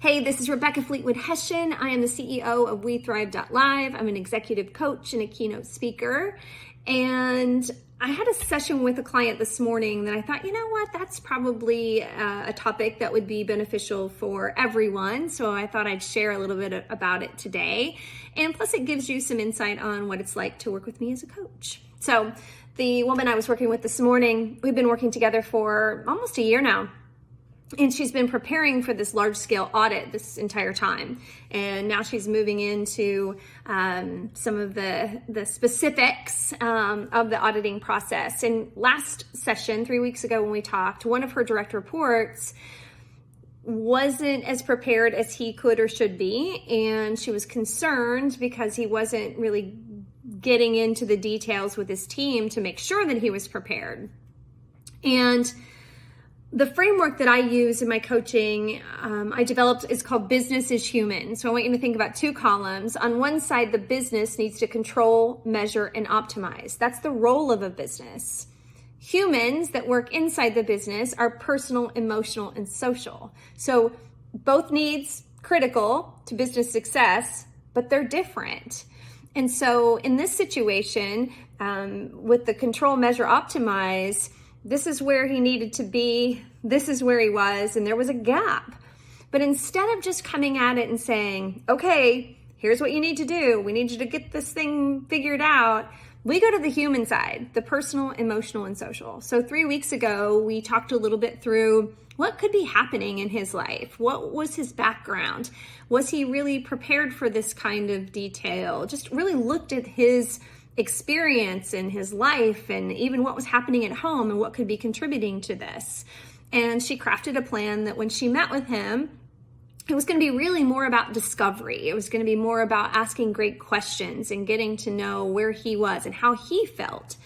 Hey, this is Rebecca Fleetwood Hession. I am the CEO of WeThrive.live. I'm an executive coach and a keynote speaker. And I had a session with a client this morning that I thought, you know what, that's probably a topic that would be beneficial for everyone. So I thought I'd share a little bit about it today. And plus it gives you some insight on what it's like to work with me as a coach. So the woman I was working with this morning, we've been working together for almost a year now. And she's been preparing for this large-scale audit this entire time. And now she's moving into some of the specifics of the auditing process. And last session, 3 weeks ago when we talked, one of her direct reports wasn't as prepared as he could or should be. And she was concerned because he wasn't really getting into the details with his team to make sure that he was prepared. And the framework that I use in my coaching, I developed, is called Business is Human. So I want you to think about two columns. On one side, the business needs to control, measure, and optimize. That's the role of a business. Humans that work inside the business are personal, emotional, and social. So both needs critical to business success, but they're different. And so in this situation, with the control, measure, optimize, this is where he needed to be, this is where he was, and there was a gap. But instead of just coming at it and saying, okay, here's what you need to do, we need you to get this thing figured out, we go to the human side, the personal, emotional, and social. So 3 weeks ago, we talked a little bit through what could be happening in his life. What was his background? Was he really prepared for this kind of detail? Just really looked at his experience in his life and even what was happening at home and what could be contributing to this. And she crafted a plan that when she met with him, it was going to be really more about discovery. It was going to be more about asking great questions and getting to know where he was and how he felt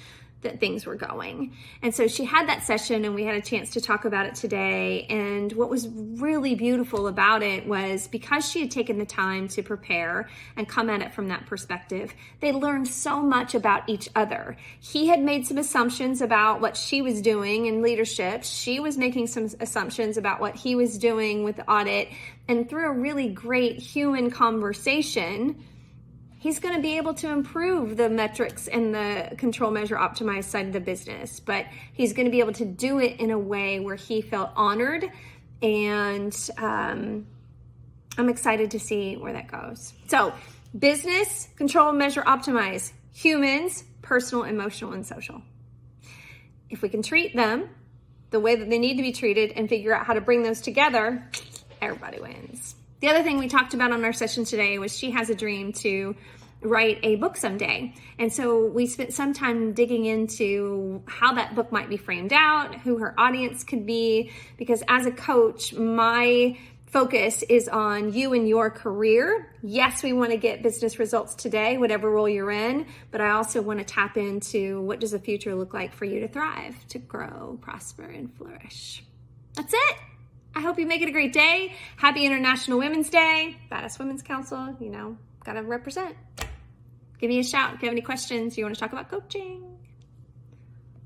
that things were going. And so she had that session and we had a chance to talk about it today. And what was really beautiful about it was because she had taken the time to prepare and come at it from that perspective, they learned so much about each other. He had made some assumptions about what she was doing in leadership. She was making some assumptions about what he was doing with the audit. And through a really great human conversation, he's going to be able to improve the metrics and the control, measure, optimize side of the business, but he's going to be able to do it in a way where he felt honored, and I'm excited to see where that goes. So business, control, measure, optimize, humans, personal, emotional, and social. If we can treat them the way that they need to be treated and figure out how to bring those together, everybody wins. The other thing we talked about on our session today was she has a dream to write a book someday. And so we spent some time digging into how that book might be framed out, who her audience could be, because as a coach, my focus is on you and your career. Yes, we want to get business results today, whatever role you're in, but I also want to tap into what does the future look like for you to thrive, to grow, prosper, and flourish. That's it. I hope you make it a great day. Happy International Women's Day. Badass Women's Council, gotta represent. Give me a shout if you have any questions, you want to talk about coaching.